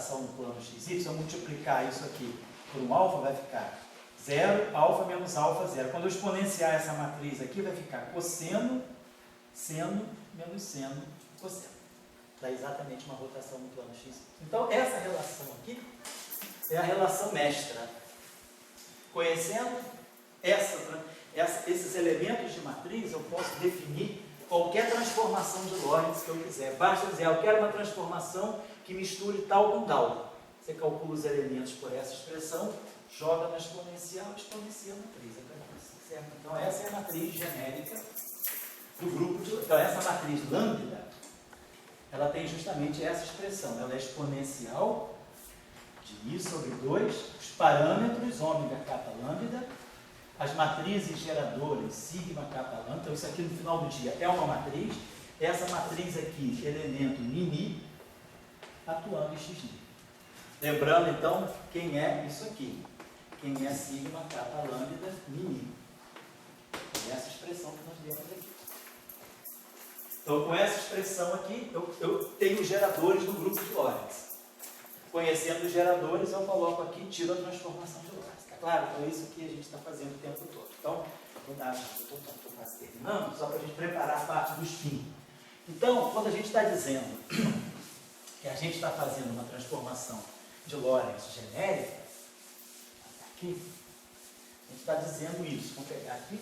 rotação no plano xy, se eu multiplicar isso aqui por um alfa, vai ficar 0, alfa menos alfa, 0. Quando eu exponenciar essa matriz aqui, vai ficar cosseno, seno, menos seno, cosseno. Dá exatamente uma rotação no plano xy. Então, essa relação aqui é a relação mestra. Conhecendo esses elementos de matriz, eu posso definir qualquer transformação de Lorentz que eu quiser. Basta dizer, eu quero uma transformação que misture tal com tal. Você calcula os elementos por essa expressão, joga na exponencial, exponencia a matriz. Certo? Então, essa é a matriz genérica do grupo de... Então, essa matriz lambda, ela tem justamente essa expressão. Ela é exponencial de I sobre 2, os parâmetros, ômega, kappa, lambda, as matrizes geradoras, sigma, kappa, lambda. Então, isso aqui no final do dia é uma matriz. Essa matriz aqui, elemento mini, atuando em xi. Lembrando, então, quem é isso aqui? Quem é sigma, kappa, lambda, mini. É essa expressão que nós demos aqui. Então, com essa expressão aqui, eu tenho os geradores do grupo de Lorentz. Conhecendo os geradores, eu coloco aqui e tiro a transformação de Lorentz. Tá claro? Então, é isso que a gente está fazendo o tempo todo. Então, vou dar estou quase terminando, só para a gente preparar a parte dos fins. Então, quando a gente está dizendo que a gente está fazendo uma transformação de Lorentz genérica, aqui, a gente está dizendo isso. Vamos pegar aqui.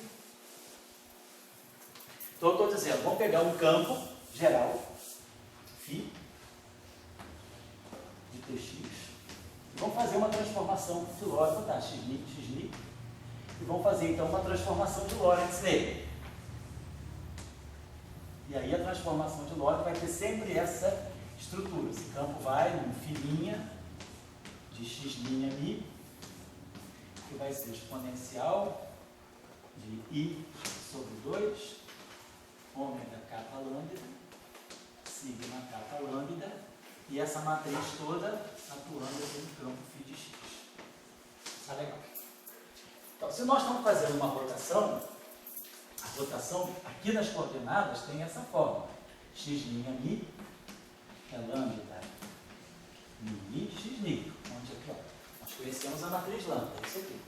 Então, eu estou dizendo, vamos pegar um campo geral, φ, de Tx, e vamos fazer uma transformação de Lorentz, vou botar xi, e vamos fazer, então, uma transformação de Lorentz nele. E aí, a transformação de Lorentz vai ter sempre essa estrutura. Esse campo vai num φ' de x' mi, que vai ser exponencial de I sobre 2, ômega kappa lambda, sigma kappa lambda, e essa matriz toda atuando aqui no campo φ de x. Tá legal? Então, se nós estamos fazendo uma rotação, a rotação aqui nas coordenadas tem essa forma. X' mi é lambda mi x'. Onde aqui, ó, nós conhecemos a matriz lambda, é isso aqui.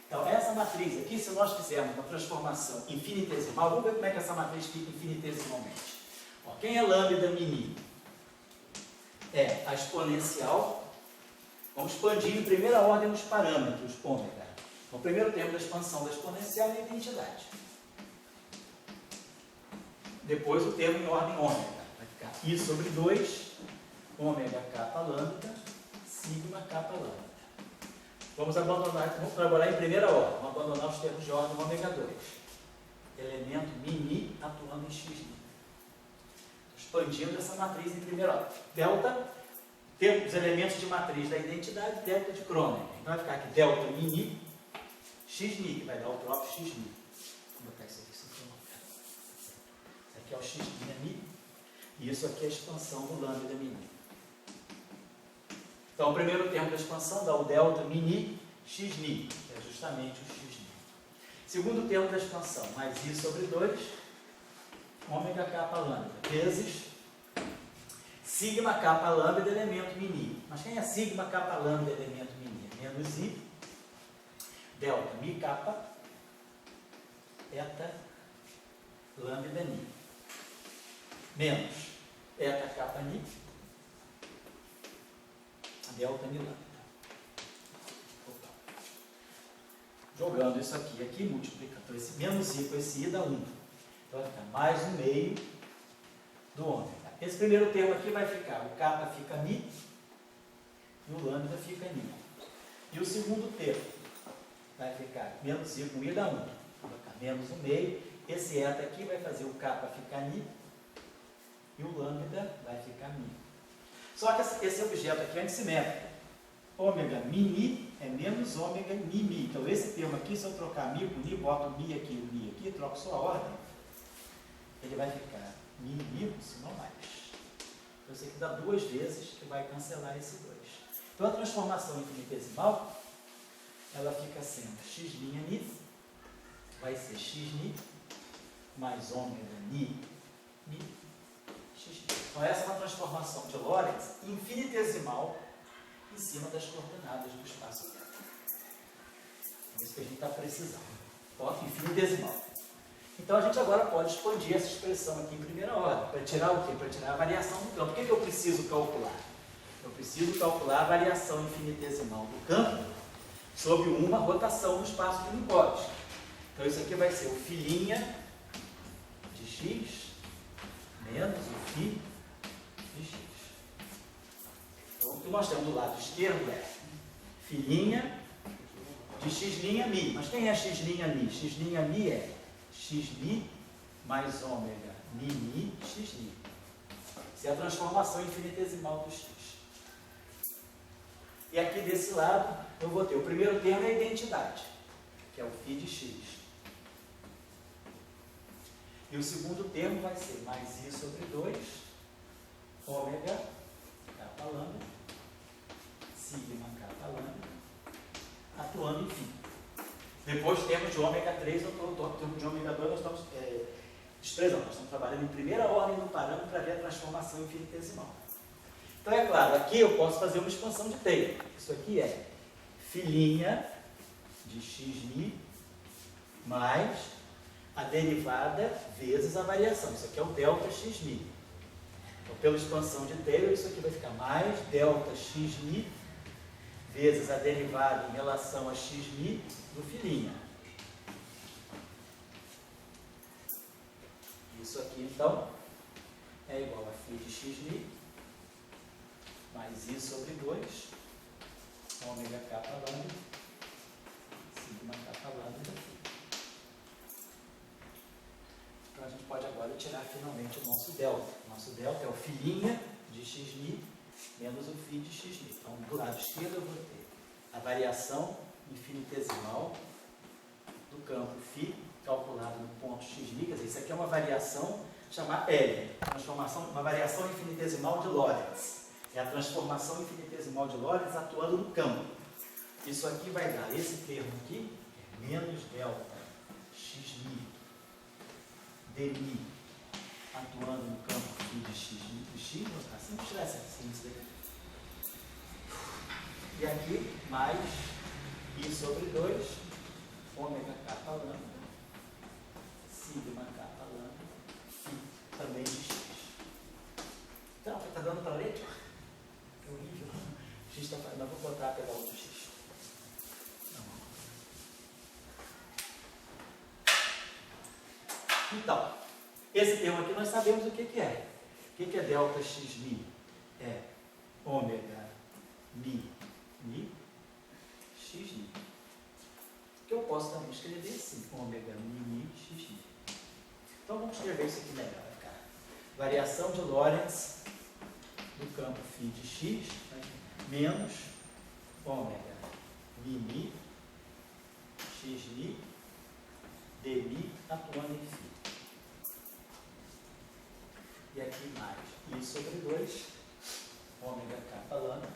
Então, essa matriz aqui, se nós fizermos uma transformação infinitesimal, vamos ver como é que essa matriz fica infinitesimalmente. Ó, quem é lambda mini? É a exponencial. Vamos expandir em primeira ordem os parâmetros, ômega. Então, o primeiro termo da expansão da exponencial é a identidade. Depois, o termo em ordem ômega. Vai ficar I sobre 2, ômega kappa lambda, sigma kappa lambda. Vamos trabalhar em primeira ordem. Vamos abandonar os termos de ordem ômega 2. Elemento mini atuando em x'. Expandindo essa matriz em primeira ordem. Delta, os elementos de matriz da identidade, delta de Kronecker. Então vai ficar aqui delta mini, x', que vai dar o próprio x'. Vou botar isso aqui sem cronômetro. Isso aqui é o x' mi. E isso aqui é a expansão do lambda mini. Então, o primeiro termo da expansão dá o delta mini x', que é justamente o x'. Segundo termo da expansão, mais I sobre 2, ômega kappa lambda, vezes sigma kappa lambda, elemento mini. Mas quem é sigma kappa lambda, elemento mini? Menos I, delta mi kappa, eta lambda ni. Menos eta kappa ni, delta mi lambda. Jogando isso aqui, multiplicando. Então, esse menos I com esse I dá 1. Então, vai ficar mais um meio do ômega. Esse primeiro termo aqui vai ficar, o kappa fica mi e o lambda fica ni. E o segundo termo vai ficar menos I com I dá 1. Vai ficar menos um meio. Esse eta aqui vai fazer o kappa ficar ni e o lambda vai ficar mi. Só que esse objeto aqui é antissimétrico. Ômega mi é menos ômega mi. Então, esse termo aqui, se eu trocar mi com ni, boto o mi aqui, troco só a ordem, ele vai ficar mi, se não mais. Então, isso aqui dá 2 vezes, que vai cancelar esse 2. Então, a transformação infinitesimal, ela fica sendo x' ni, vai ser x' mais ômega ni, x'. Então essa é uma transformação de Lorentz infinitesimal em cima das coordenadas do espaço-tempo. É isso que a gente está precisando. Ó, infinitesimal. Então a gente agora pode expandir essa expressão aqui em primeira ordem. Para tirar o quê? Para tirar a variação do campo. O que eu preciso calcular? Eu preciso calcular a variação infinitesimal do campo sobre uma rotação no espaço de Minkowski. Então isso aqui vai ser o φ' de x menos o φ de x. Então o que nós temos do lado esquerdo é φ' de x'mi. Mas quem é x'mi? X'mi é xmi mais ômega mi xi. Isso é a transformação infinitesimal do x. E aqui desse lado eu vou ter o primeiro termo é a identidade, que é o φ de x. E o segundo termo vai ser mais i sobre 2, ômega kappa lambda, sigma kappa lambda, atuando em φ. Depois temos de ômega 3, de ômega 2, nós estamos desprezando, nós estamos trabalhando em primeira ordem do parâmetro para ver a transformação infinitesimal. Então é claro, aqui eu posso fazer uma expansão de Taylor. Isso aqui é φ' de xmi mais a derivada vezes a variação. Isso aqui é o delta xmi. Então, pela expansão de Taylor, isso aqui vai ficar mais delta xmi vezes a derivada em relação a xmi do φ'. Isso aqui, então, é igual a φ de xmi mais i sobre 2, ômega kappa lambda, sigma kappa lambda. Então a gente pode agora tirar finalmente o nosso delta. O nosso delta é o φ' de xmi menos o φ de xmi. Então do lado esquerdo eu vou ter a variação infinitesimal do campo φ calculado no ponto xmi. Quer dizer, isso aqui é uma variação chamada L, uma variação infinitesimal de Lorentz. É a transformação infinitesimal de Lorentz atuando no campo. Isso aqui vai dar esse termo aqui, que é menos delta xmi dmi atuando no campo φ de x, assim, vamos tirar essa síntese daqui. E aqui, mais i sobre 2, ômega kappa lambda, sigma kappa lambda, φ também de x. Então, está dando para ler? É horrível. X está fazendo, mas vou botar pegar outro x. Então, esse termo aqui nós sabemos o que é. O que é delta xmi? É ômega mi xmi. Que eu posso também escrever assim, ômega mi xmi. Então vamos escrever isso aqui melhor, cara. Variação de Lorentz do campo φ de x, né, menos ômega mi xmi dmi atuando em φ. E aqui mais i sobre 2, ômega kappa lambda,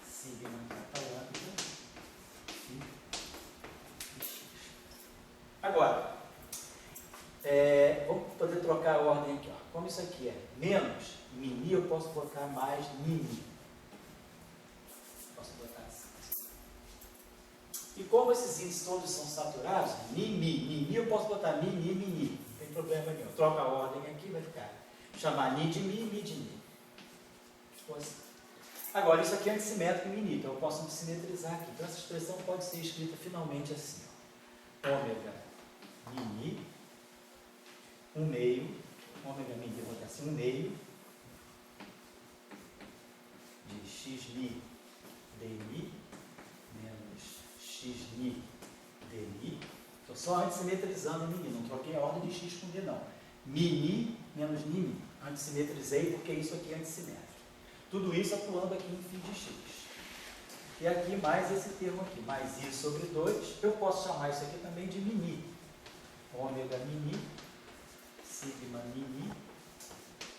sigma kappa lambda, φ de x. Agora, vamos poder trocar a ordem aqui. Ó. Como isso aqui é menos mini, eu posso botar mais mini. Posso botar assim. E como esses índices todos são saturados, mini, eu posso botar mini. Não tem problema nenhum. Troca a ordem aqui, vai ficar. Chamar ni de mi. Ficou assim. Agora, isso aqui é antissimétrico em mini, então eu posso simetrizar aqui. Então essa expressão pode ser escrita finalmente assim. Ó. Ômega mini, 1/2, ômega mini, vou botar assim, 1/2 de xmi dmi menos xmi dmi. Estou só antissimetrizando mini, não troquei a ordem de x com d não. Mini menos nimi, antissimetrizei porque isso aqui é antissimétrico. Tudo isso atuando aqui em φ de x. E aqui mais esse termo aqui, mais i sobre 2, eu posso chamar isso aqui também de mini. Ômega mini, sigma mini,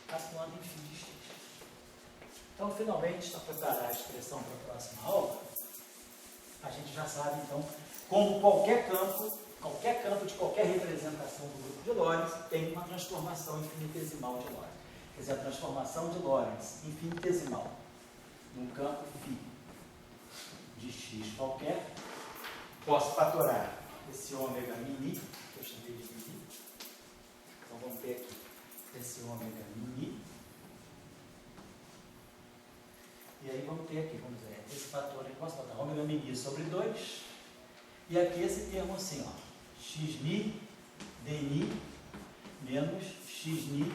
atuando em φ de x. Então, finalmente, para preparar a expressão para a próxima aula, a gente já sabe, então, como qualquer campo de qualquer representação do grupo de Lorentz tem uma transformação infinitesimal de Lorentz. quer dizer, a transformação de Lorentz infinitesimal num campo φ de x qualquer, posso fatorar esse ômega mini, que eu chamei de mini. Então vamos ter aqui esse ômega mini. E aí vamos ter aqui, vamos dizer, esse fator aqui, posso botar ômega mini sobre 2. E aqui esse termo assim, ó, xni dni menos xni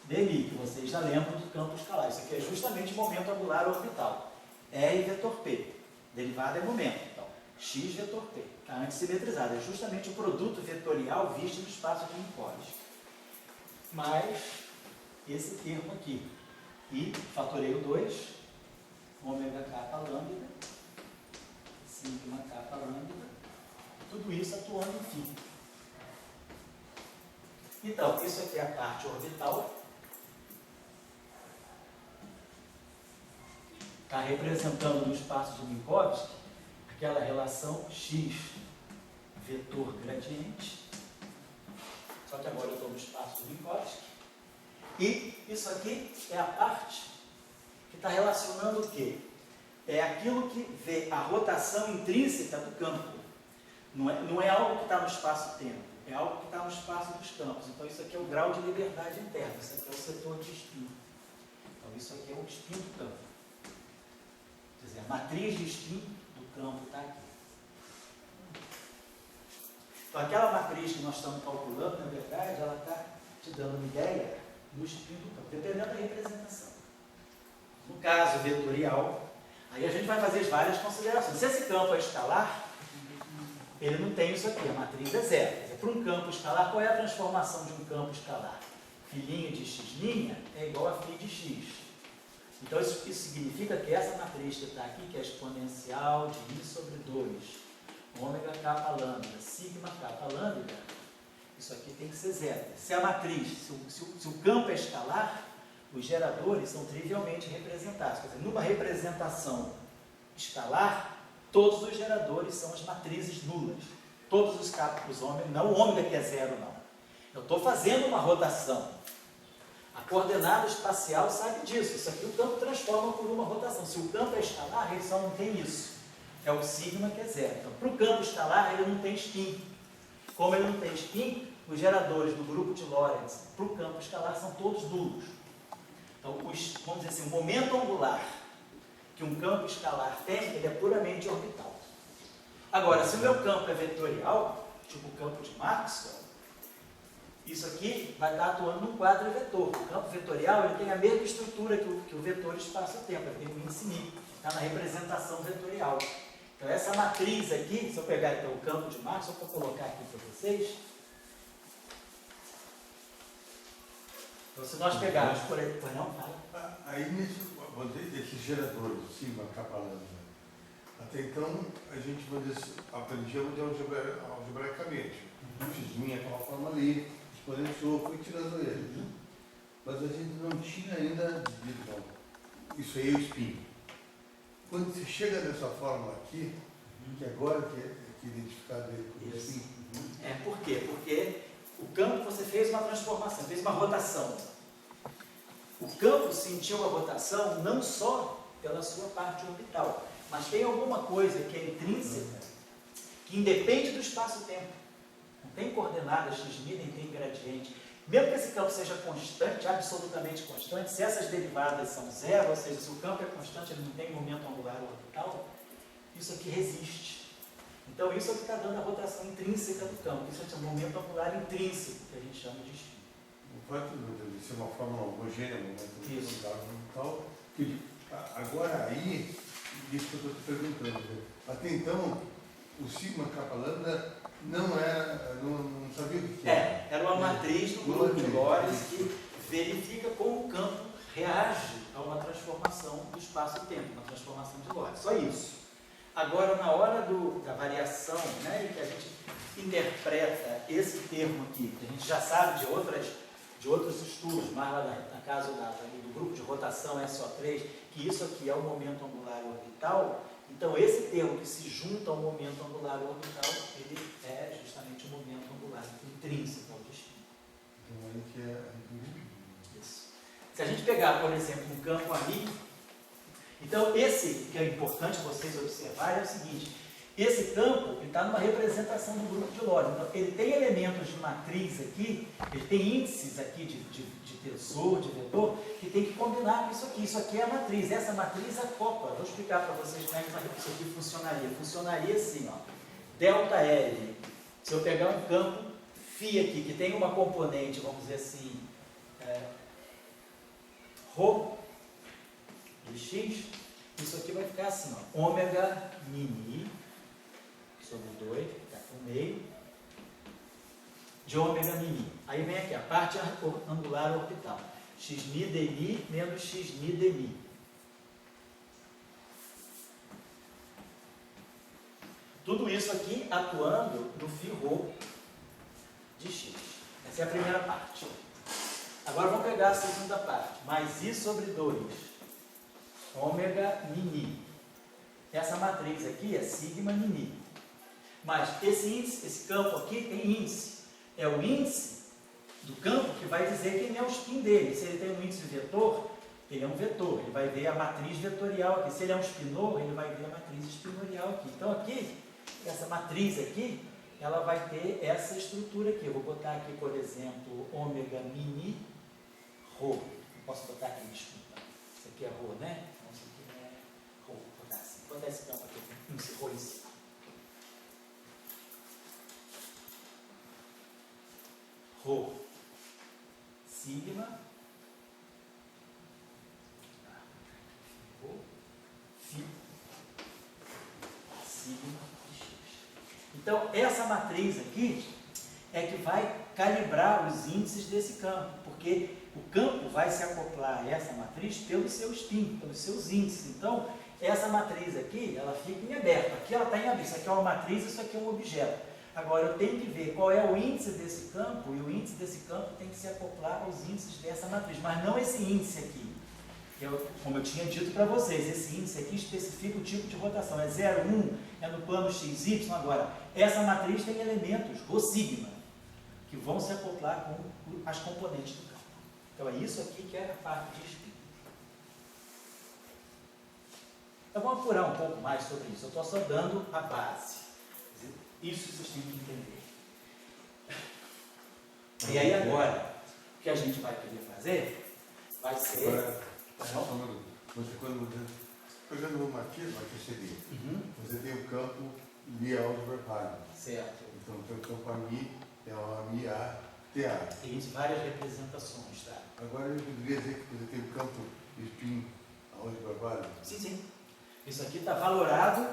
dmi, que vocês já lembram do campo escalar. Isso aqui é justamente o momento angular orbital. R vetor P. Derivada é momento. Então, x vetor P. Está antissimetrizado. É justamente o produto vetorial visto no espaço de Minkowski. Mais esse termo aqui. E fatorei o 2, ômega kappa lambda, sigma kappa lambda. Tudo isso atuando em φ. Então, isso aqui é a parte orbital. Está representando no espaço de Minkowski aquela relação x vetor gradiente. Só que agora eu estou no espaço de Minkowski. E isso aqui é a parte que está relacionando o quê? É aquilo que vê a rotação intrínseca do campo. Não é algo que está no espaço-tempo, é algo que está no espaço dos campos. Então isso aqui é o grau de liberdade interna, isso aqui é o setor de spin. Então isso aqui é o spin do campo. Quer dizer, a matriz de spin do campo está aqui. Então aquela matriz que nós estamos calculando, na verdade, ela está te dando uma ideia do spin do campo, dependendo da representação. No caso vetorial, aí a gente vai fazer várias considerações. Se esse campo é escalar, ele não tem isso aqui, a matriz é zero. Quer dizer, para um campo escalar, qual é a transformação de um campo escalar? Φ' de x' é igual a φ de x. Então isso significa que essa matriz que está aqui, que é exponencial de I sobre 2, ômega kappa lambda, sigma kappa lambda, isso aqui tem que ser zero. Se a matriz, se o campo é escalar, os geradores são trivialmente representados. Quer dizer, numa representação escalar, todos os geradores são as matrizes nulas. Todos os campos ômega, não o ômega que é zero, não. Eu estou fazendo uma rotação. A coordenada espacial sabe disso. Isso aqui o campo transforma por uma rotação. Se o campo é escalar, ele só não tem isso. É o sigma que é zero. Então, para o campo escalar, ele não tem spin. Como ele não tem spin, os geradores do grupo de Lorentz para o campo escalar são todos nulos. Então, vamos dizer assim, o momento angular que um campo escalar tem, ele é puramente orbital. Agora, se o meu campo é vetorial, tipo o campo de Maxwell, isso aqui vai estar atuando num quadro vetor. O campo vetorial ele tem a mesma estrutura que o vetor espaço-tempo, ele tem um índice μ, está na representação vetorial. Então, essa matriz aqui, se eu pegar então, o campo de Maxwell, vou colocar aqui para vocês. Então, se nós pegarmos por aí, não, fala. Aí, desses geradores, sigma, kappa lambda, até então a gente aprendia algebraicamente. X' aquela forma ali, exponenciou, foi tirando ele. Mas a gente não tinha ainda dito, não. Isso aí é o spin. Quando você chega nessa fórmula aqui, que agora que é identificado ele como spin. Por quê? Porque o campo você fez uma transformação, fez uma rotação. O campo sentiu a rotação não só pela sua parte orbital, mas tem alguma coisa que é intrínseca, que independe do espaço-tempo. Não tem coordenada x' nem tem gradiente. Mesmo que esse campo seja constante, absolutamente constante, se essas derivadas são zero, ou seja, se o campo é constante, ele não tem momento angular orbital, isso aqui resiste. Então isso é o que está dando a rotação intrínseca do campo. Isso é um momento angular intrínseco, que a gente chama de spin. O fato de ser uma fórmula homogênea, tal, que agora aí, isso que eu estou te perguntando, até então, o sigma kappa lambda não sabia o que era. Era uma matriz do grupo de Lorentz que verifica como o campo reage a uma transformação do espaço-tempo, uma transformação de Lorentz. Só isso. Agora, na hora da variação, né, que a gente interpreta esse termo aqui, que a gente já sabe de outros estudos, mais lá na caso do grupo de rotação SO3, que isso aqui é o momento angular orbital, então esse termo que se junta ao momento angular orbital, ele é justamente o momento angular intrínseco ao destino. Então aí que é... Isso. Se a gente pegar, por exemplo, um campo ali, então esse que é importante vocês observarem é o seguinte, esse campo está numa representação do grupo de Lorentz, então ele tem elementos de matriz aqui, ele tem índices aqui de tensor, de vetor, que tem que combinar com isso aqui é a matriz, essa matriz acopla, vou explicar para vocês como é que isso aqui funcionaria assim, ó, delta L, se eu pegar um campo φ aqui, que tem uma componente, vamos dizer assim, ρ de x, isso aqui vai ficar assim, ó, ômega mini sobre 2, que está no meio, de ômega mini. Aí vem aqui a parte angular orbital, xni dmi menos xni dmi. Tudo isso aqui atuando no φ de x. Essa é a primeira parte. Agora vamos pegar a segunda parte. Mais i sobre 2, ômega mini. Essa matriz aqui é sigma mini. Mas esse índice, esse campo aqui tem índice. É o índice do campo que vai dizer quem é o spin dele. Se ele tem um índice vetor, ele é um vetor. Ele vai ver a matriz vetorial aqui. Se ele é um spinor, ele vai ver a matriz spinorial aqui. Então aqui, essa matriz aqui, ela vai ter essa estrutura aqui. Eu vou botar aqui, por exemplo, ômega mini ρ. Eu posso botar aqui, desculpa. Isso aqui é ρ, né? Então isso aqui é ρ. Vou botar assim. Vou botar esse campo aqui, índice ρ em cima. Rho, sigma, φ, sigma e x. Então, essa matriz aqui é que vai calibrar os índices desse campo, porque o campo vai se acoplar a essa matriz pelo seu spin, pelos seus índices. Então, essa matriz aqui, ela fica em aberto. Aqui ela está em aberto. Isso aqui é uma matriz, isso aqui é um objeto. Agora, eu tenho que ver qual é o índice desse campo, e o índice desse campo tem que se acoplar aos índices dessa matriz, mas não esse índice aqui. Como eu tinha dito para vocês, esse índice aqui especifica o tipo de rotação, é 0, 1, é no plano XY. Agora, essa matriz tem elementos, ρ sigma, que vão se acoplar com as componentes do campo. Então, é isso aqui que é a parte de spin. Então, vamos apurar um pouco mais sobre isso. Eu estou só dando a base. Isso vocês têm que entender. E aí agora, o que a gente vai querer fazer vai ser... Agora, você quando pegando uma seria, você tem o campo de álgebra Riemann. Certo. Então, o campo AMI é o AMI A, TA. Tem várias representações, tá? Agora, eu poderia dizer que você tem o campo de spin álgebra Riemann? Sim, sim. Isso aqui está valorado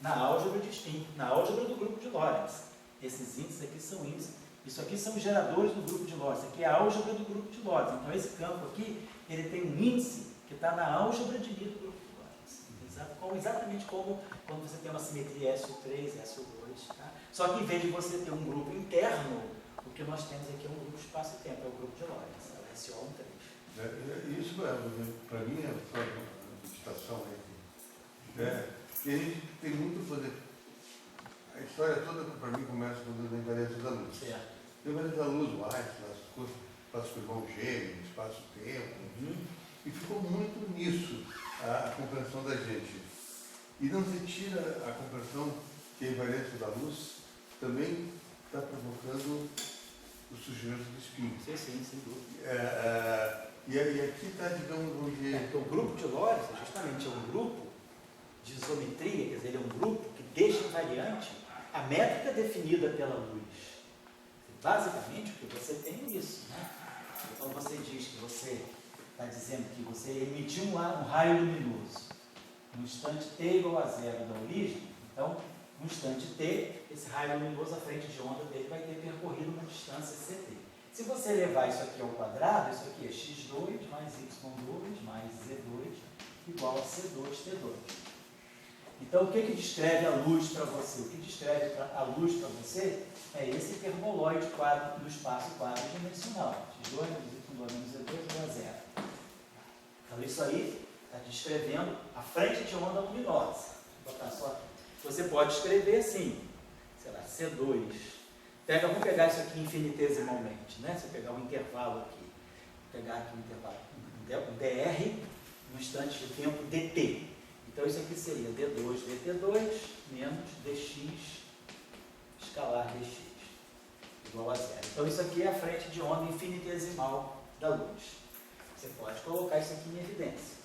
na álgebra de spin, na álgebra do grupo de Lorentz. Esses índices aqui são índices. Isso aqui são os geradores do grupo de Lorentz. Isso aqui é a álgebra do grupo de Lorentz. Então, esse campo aqui, ele tem um índice que está na álgebra de Lie do grupo de Lorentz. Exatamente como quando você tem uma simetria SO3, SO2. Tá? Só que, em vez de você ter um grupo interno, o que nós temos aqui é um grupo espaço-tempo, é o grupo de Lorentz, é o SO13. Isso, para mim, é uma meditação. E a gente tem muito a fazer. A história toda, para mim, começa quando vem Variância da Luz. Certo. Tem Variância da Luz, o Einstein, as coisas, espaço com irmão gêmeo, espaço-tempo, e ficou muito nisso a compreensão da gente. E não se tira a compreensão que a invariância da luz também está provocando o surgimento do spin. Sim, sem dúvida. E aqui está, digamos, onde... Então, o grupo de Lorentz, justamente, é um grupo de isometria, quer dizer, ele é um grupo que deixa invariante a métrica definida pela luz. Basicamente, o que você tem é isso, né? Então, você diz que você está dizendo que você emitiu um raio luminoso no instante t igual a 0 da origem. Então, no instante t, esse raio luminoso, a frente de onda dele vai ter percorrido uma distância ct. Se você levar isso aqui ao quadrado, isso aqui é x2 mais y2 mais z2 igual a c2t2. Então, o que descreve a luz para você? O que descreve a luz para você é esse hiperboloide quadro do espaço quadridimensional. x2 menos y2 menos z2 igual a 0. Então, isso aí está descrevendo a frente de onda luminosa. Vou botar só aqui. Você pode escrever assim, sei lá, C2. Vamos pegar isso aqui infinitesimalmente, né? Se eu pegar um intervalo aqui. pegar aqui o intervalo, um dr, no instante de tempo dt. Então isso aqui seria d2 dt2 menos dx escalar dx, igual a zero. Então isso aqui é a frente de onda infinitesimal da luz. Você pode colocar isso aqui em evidência.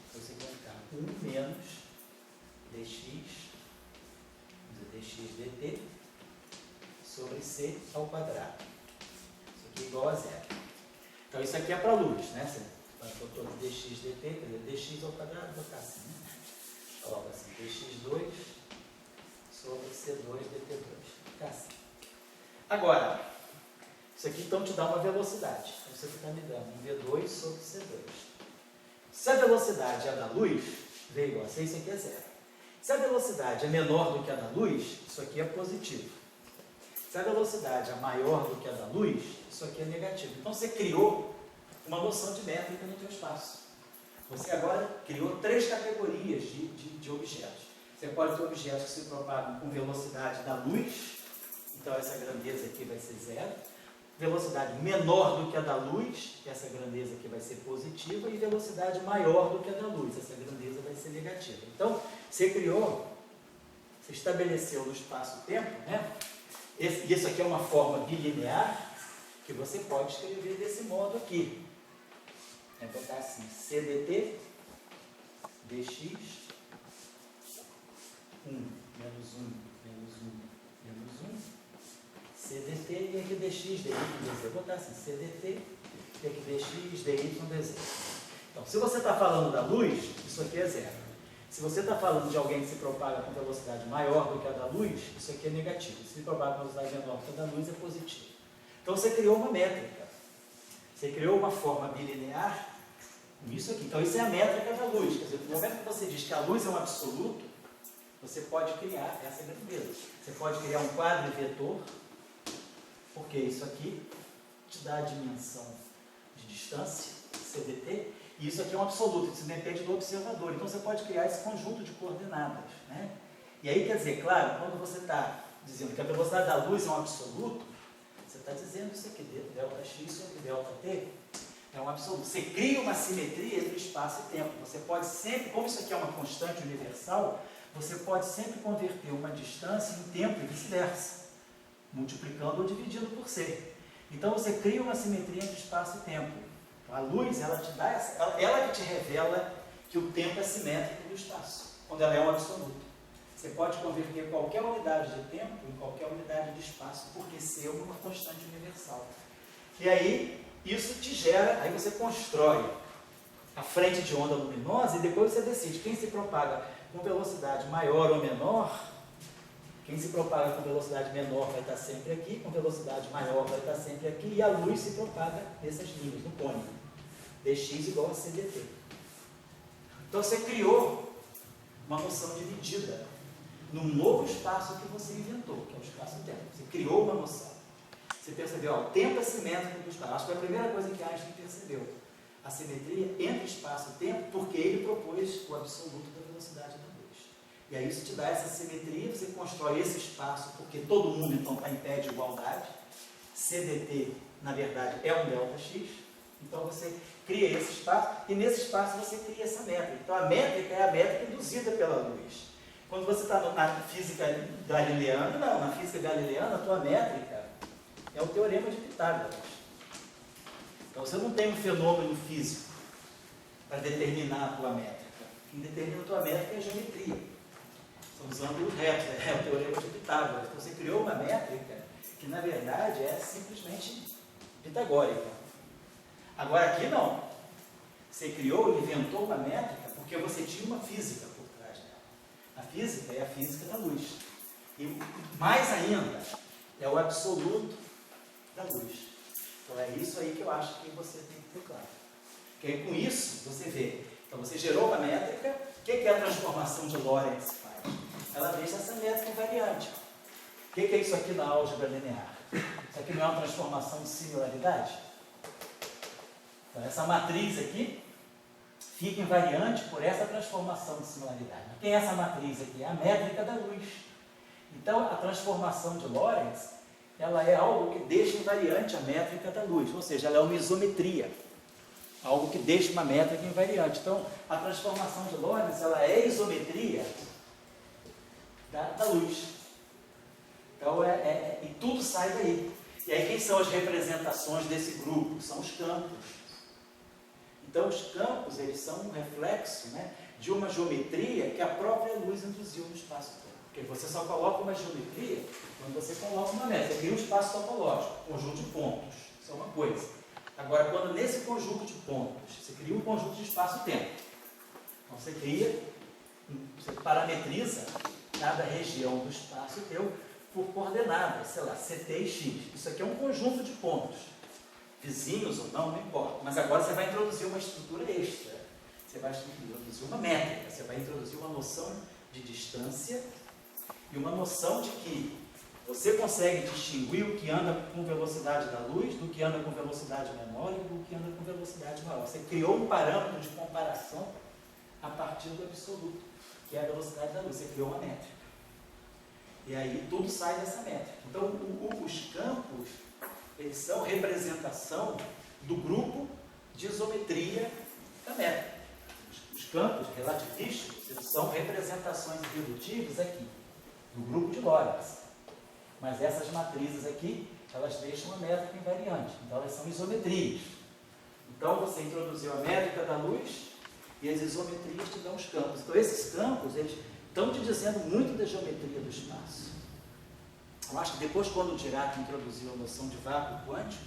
Então você colocar 1 menos dx, dx dt, sobre c ao quadrado. Isso aqui é igual a zero. Então isso aqui é para a luz, né? Você botou dx dt, quer dizer, dx ao quadrado, vou botar assim, né? Coloca assim, dx2 sobre c2 dt2. Fica assim. Agora, isso aqui então te dá uma velocidade. Então você está me dando um v2 sobre c2. Se a velocidade é a da luz, v igual a c, isso aqui é zero. Se a velocidade é menor do que a da luz, isso aqui é positivo. Se a velocidade é maior do que a da luz, isso aqui é negativo. Então você criou uma noção de métrica no teu espaço. Você agora criou 3 categorias de objetos. Você pode ter objetos que se propagam com velocidade da luz, então essa grandeza aqui vai ser zero. Velocidade menor do que a da luz, essa grandeza aqui vai ser positiva, e velocidade maior do que a da luz, essa grandeza vai ser negativa. Então, você criou, você estabeleceu no espaço-tempo, né? Isso aqui é uma forma bilinear que você pode escrever desse modo aqui. É botar assim, cdt dx 1 menos 1 menos 1 menos 1 cdt e aqui dx dy dz. Vou botar assim, cdt e aqui dx dy dz. Então, se você está falando da luz, isso aqui é zero. Se você está falando de alguém que se propaga com velocidade maior do que a da luz, isso aqui é negativo. Se propaga com velocidade menor do que a da luz, é positivo. Então, você criou uma métrica. Você criou uma forma bilinear com isso aqui. Então, isso é a métrica da luz. Quer dizer, no momento que você diz que a luz é um absoluto, você pode criar essa grandeza. Você pode criar um quadrivetor, porque isso aqui te dá a dimensão de distância, cdt, e isso aqui é um absoluto, isso depende do observador. Então, você pode criar esse conjunto de coordenadas, né? E aí, quer dizer, claro, quando você está dizendo que a velocidade da luz é um absoluto, você está dizendo isso aqui, ΔX sobre ΔT, é um absoluto. Você cria uma simetria entre espaço e tempo. Você pode sempre, como isso aqui é uma constante universal, você pode sempre converter uma distância em tempo e vice-versa, multiplicando ou dividindo por c. Então, você cria uma simetria entre espaço e tempo. A luz, ela te dá ela que te revela que o tempo é simétrico do espaço, quando ela é um absoluto. Você pode converter qualquer unidade de tempo em qualquer unidade de espaço, porque C é uma constante universal. E aí, isso te gera, aí você constrói a frente de onda luminosa e depois você decide quem se propaga com velocidade maior ou menor. Quem se propaga com velocidade menor vai estar sempre aqui, com velocidade maior vai estar sempre aqui, e a luz se propaga nessas linhas, no cônico. dx igual a cdt. Então você criou uma noção de medida num novo espaço que você inventou, que é o espaço-tempo. Você criou uma noção. Você percebeu, ó, o tempo é simétrico do espaço. Acho que foi a primeira coisa que Einstein percebeu. A simetria entre espaço e tempo, porque ele propôs o absoluto da velocidade da luz. E aí isso te dá essa simetria, você constrói esse espaço, porque todo mundo então está em pé de igualdade. CDT, na verdade, é um ΔX. Então você cria esse espaço, e nesse espaço você cria essa métrica. Então a métrica é a métrica induzida pela luz. Quando você está na física galileana, não, na física galileana a tua métrica é o teorema de Pitágoras. Então você não tem um fenômeno físico para determinar a tua métrica. Quem determina a tua métrica é a geometria. São os ângulos retos, é o teorema de Pitágoras. Então você criou uma métrica que na verdade é simplesmente pitagórica. Agora aqui não. Você criou, inventou uma métrica porque você tinha uma física por trás dela. A física é a física da luz. E mais ainda, é o absoluto da luz. Então é isso aí que eu acho que você tem que ter claro. Porque aí, com isso, você vê. Então você gerou uma métrica. O que a transformação de Lorentz faz? Ela deixa essa métrica invariante. O que é isso aqui na álgebra linear? Isso aqui não é uma transformação de similaridade? Então essa matriz aqui fica invariante por essa transformação de similaridade. Quem é essa matriz aqui? É a métrica da luz. Então a transformação de Lorentz, ela é algo que deixa invariante a métrica da luz, ou seja, ela é uma isometria, algo que deixa uma métrica invariante. Então, a transformação de Lorentz, ela é isometria da luz. Então, e tudo sai daí. E aí, quem são as representações desse grupo? São os campos. Então, os campos, eles são um reflexo, né, de uma geometria que a própria luz induziu no espaço-tempo. Porque você só coloca uma geometria quando você coloca uma métrica. Você cria um espaço topológico, um conjunto de pontos. Isso é uma coisa. Agora, quando nesse conjunto de pontos, você cria um conjunto de espaço-tempo. Então, você parametriza cada região do espaço-tempo por coordenadas, sei lá, CT e X. Isso aqui é um conjunto de pontos. Vizinhos ou não, não importa. Mas agora você vai introduzir uma estrutura extra. Você vai introduzir uma métrica. Você vai introduzir uma noção de distância e uma noção de que você consegue distinguir o que anda com velocidade da luz do que anda com velocidade menor e do que anda com velocidade maior. Você criou um parâmetro de comparação a partir do absoluto, que é a velocidade da luz. Você criou uma métrica. E aí tudo sai dessa métrica. Então, os campos, eles são representação do grupo de isometria da métrica. Os campos relativísticos, eles são representações irredutíveis aqui, do grupo de Lorentz. Mas essas matrizes aqui, elas deixam a métrica invariante. Então, elas são isometrias. Então, você introduziu a métrica da luz e as isometrias te dão os campos. Então, esses campos, eles estão te dizendo muito da geometria do espaço. Eu acho que depois, quando o Dirac introduziu a noção de vácuo quântico,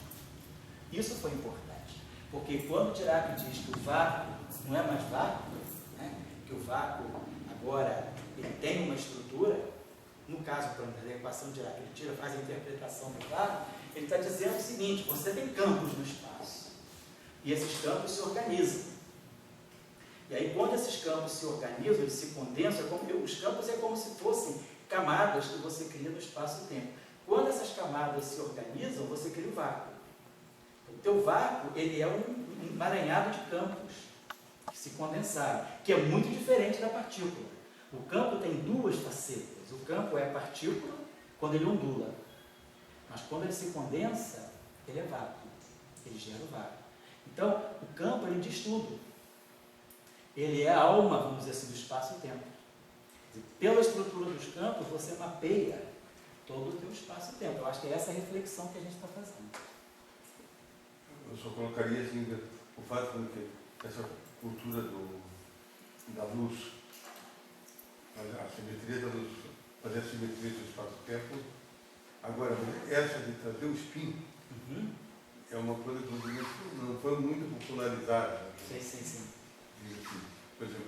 isso foi importante. Porque quando o Dirac diz que o vácuo não é mais vácuo, né, que o vácuo agora ele tem uma estrutura, no caso, por exemplo, da equação de Dirac, ele faz a interpretação do vácuo, ele está dizendo o seguinte: você tem campos no espaço, e esses campos se organizam. E aí, quando esses campos se organizam, eles se condensam, os campos é como se fossem camadas que você cria no espaço-tempo. Quando essas camadas se organizam, você cria o vácuo. O teu vácuo, ele é um emaranhado de campos que se condensaram, que é muito diferente da partícula. O campo tem duas facetas. O campo é a partícula quando ele ondula, mas quando ele se condensa, ele é vácuo, ele gera o vácuo. Então, o campo, ele diz tudo. Ele é a alma, vamos dizer assim, do espaço e tempo. Pela estrutura dos campos, você mapeia todo o teu espaço e tempo. Eu acho que é essa a reflexão que a gente está fazendo. Eu só colocaria assim, o fato de que essa cultura da luz, a simetria da luz, fazer a simetria do espaço-tempo. Agora, essa de trazer o spin é uma coisa que não foi muito popularizada. Sim. Por exemplo,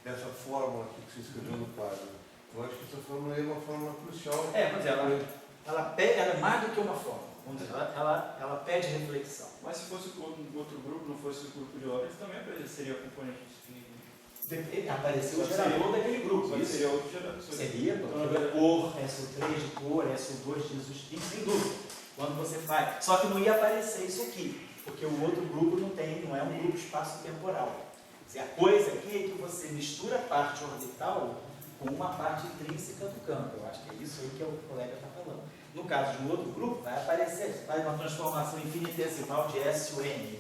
essa fórmula que você escreveu no quadro, eu acho que essa fórmula é uma fórmula crucial. Mas ela é mais do que uma fórmula. Vamos dizer, ela pede reflexão. Mas se fosse outro grupo, não fosse o grupo de Lorentz, também apareceria componente de spin. Apareceu o gerador daquele grupo. Mas seria outro gerador. Seria, porque cor, SO3 de cor, SO2 diz o spin, sem dúvida. Quando você faz. Só que não ia aparecer isso aqui, porque o outro grupo não é um grupo espaço-temporal. A coisa aqui é que você mistura a parte orbital com uma parte intrínseca do campo. Eu acho que é isso aí que o colega está falando. No caso de um outro grupo, vai aparecer, faz uma transformação infinitesimal de SUN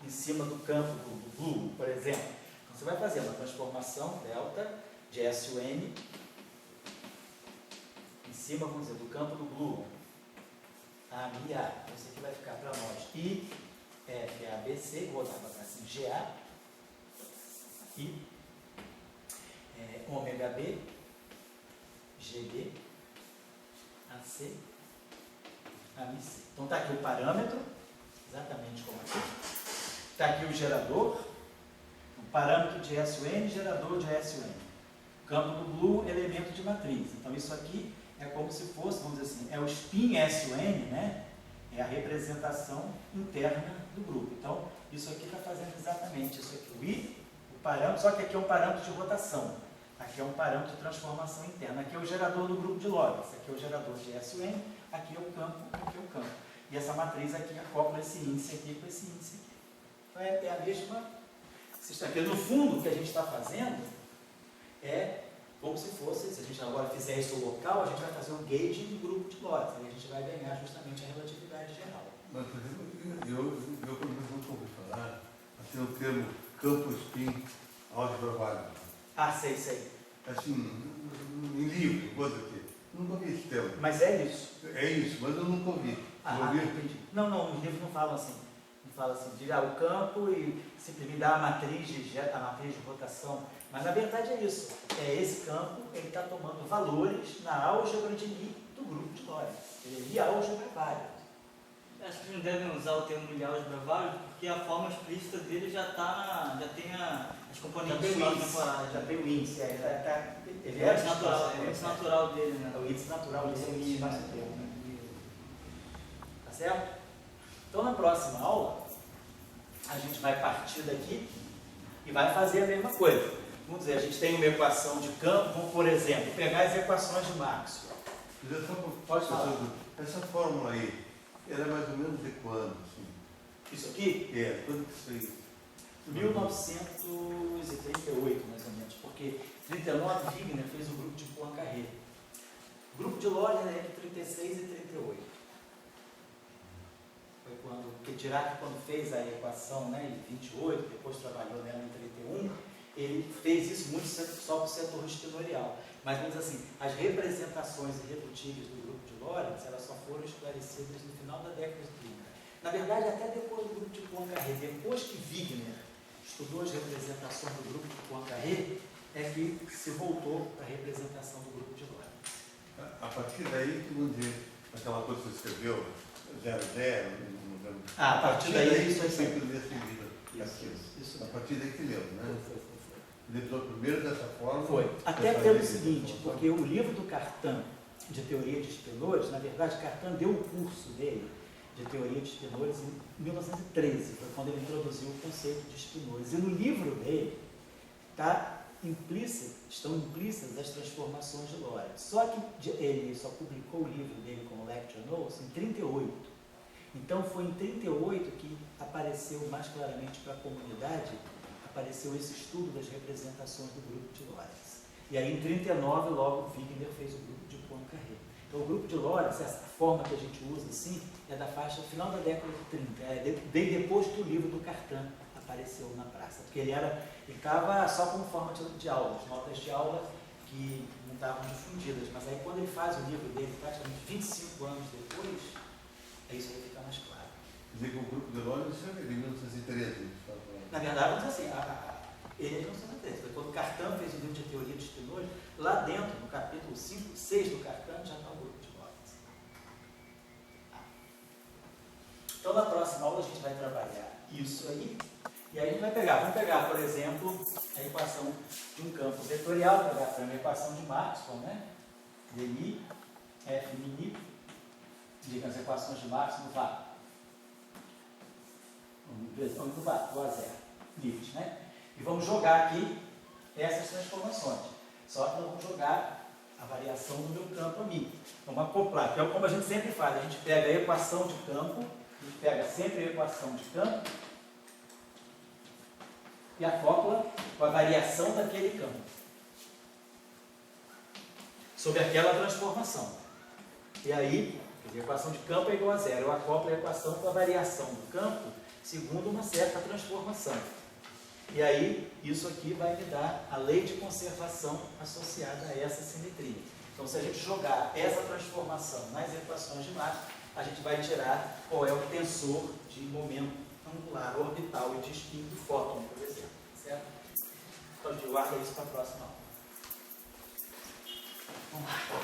em cima do campo do blue, por exemplo. Então, você vai fazer uma transformação delta de SUN em cima, vamos dizer, do campo do blue. A, mi, A. Então, isso aqui vai ficar para nós. I, F, A, B, C. Vou botar para assim, GA. I, ômega B, GB, AC, AC. Então está aqui o parâmetro, exatamente como aqui. Está aqui o gerador, o parâmetro de SUN, gerador de SUN. Campo do blue, elemento de matriz. Então isso aqui é como se fosse, vamos dizer assim, é o spin SUN, né? É a representação interna do grupo. Então isso aqui está fazendo exatamente isso aqui. O I, parâmetro, só que aqui é um parâmetro de rotação, aqui é um parâmetro de transformação interna, aqui é o gerador do grupo de Lorentz, aqui é o gerador de SUN, aqui é o campo, aqui é o campo. E essa matriz aqui acopla esse índice aqui com esse índice aqui. Então é a mesma sistema. No fundo, o que a gente está fazendo é como se fosse, se a gente agora fizer isso local, a gente vai fazer um gauging do grupo de Lorentz, e a gente vai ganhar justamente a relatividade geral. Mas, por exemplo, eu por exemplo, nunca ouvi falar, assim, o termo campo spin álgebra válida. Ah, sei. Assim, em livro, coisa aqui. Nunca ouvi esse termo. Mas é isso. É isso, mas eu nunca ouvi. Ah, entendi. Não, os livros não falam assim. Não falam assim, de o campo e simplesmente dar a matriz de rotação. Mas na verdade é isso. É esse campo, ele está tomando valores na álgebra de Lie do grupo de Lorentz. Ele é Lie álgebra válida. Acho que não devem usar o termo Lie álgebra válida, porque a forma explícita dele já tem as componentes temporais. Já tem o índice, ele É o índice natural dele, né? É o índice natural dele, é o índice mais tempo. Tá certo? Então na próxima aula, a gente vai partir daqui e vai fazer a mesma coisa. Vamos dizer, a gente tem uma equação de campo, vamos, por exemplo, pegar as equações de Maxwell. Pode falar. Essa fórmula aí, ela é mais ou menos de quando? Assim? Isso aqui? É, quando que isso aí? 1938, mais ou menos, porque 39 Wigner fez o grupo de Poincaré. O grupo de Lorentz é entre 36 e 38. Foi porque Dirac, quando fez a equação, né, em 28, depois trabalhou nela em 31, ele fez isso muito só para o setor espinorial. Mas, vamos dizer assim, as representações irredutíveis do grupo de Lorentz, elas só foram esclarecidas no final da década de 30. Na verdade, até depois do grupo de Poincaré, depois que Wigner estudou as representações do grupo de Poincaré, é que se voltou para a representação do grupo de Lorentz. A partir daí, que vamos dizer, aquela coisa que você escreveu, 0, 0, a partir daí isso é sempre decidido. Isso. A partir daí que leu, né? Ele leu primeiro dessa forma. Foi. Até pelo seguinte, porque o livro do Cartan, de teoria de espinores, na verdade, Cartan deu o curso dele de teoria de espinores em 1913, foi quando ele introduziu o conceito de espinores. E no livro dele estão implícitas as transformações de Lorentz. Só que ele só publicou o livro dele como Lecture Notes em 38. Então foi em 38 que apareceu mais claramente para a comunidade, apareceu esse estudo das representações do grupo de Lorentz. E aí em 39 logo Wigner fez o grupo de Poincaré. Então o grupo de Lorentz, essa forma que a gente usa assim, é da faixa final da década de 30, bem depois que o livro do Cartan apareceu na praça, porque ele estava só como forma de aula, as notas de aula que não estavam difundidas, mas aí quando ele faz o livro dele, praticamente 25 anos depois, aí isso aí fica mais claro. Quer dizer que o grupo de Lorentz é de 1913. Na verdade, vamos dizer assim, ele é de 1913. Quando o Cartan fez o livro de teoria de espinores, lá dentro, no capítulo 5, 6 do Cartan, já está o grupo de Lorentz. Então, na próxima aula, a gente vai trabalhar isso aí, e aí a gente vai vamos pegar, por exemplo, a equação de um campo vetorial, pegar a equação de Maxwell, né? Dmi, F mini, diga as equações de Maxwell do VAR. Do VAR, do A0, livres, né? E vamos jogar aqui essas transformações. Só que nós vamos jogar a variação do meu campo a mim. Vamos acoplar, que é como a gente sempre faz. A gente pega a equação de campo, a gente pega sempre a equação de campo e acopla com a variação daquele campo sobre aquela transformação. E aí, a equação de campo é igual a zero. Eu acoplo a equação com a variação do campo segundo uma certa transformação. E aí, isso aqui vai me dar a lei de conservação associada a essa simetria. Então, se a gente jogar essa transformação nas equações de Maxwell, a gente vai tirar qual é o tensor de momento angular, orbital e de spin do fóton, por exemplo. Certo? Então, a gente guarda isso para a próxima aula. Vamos lá.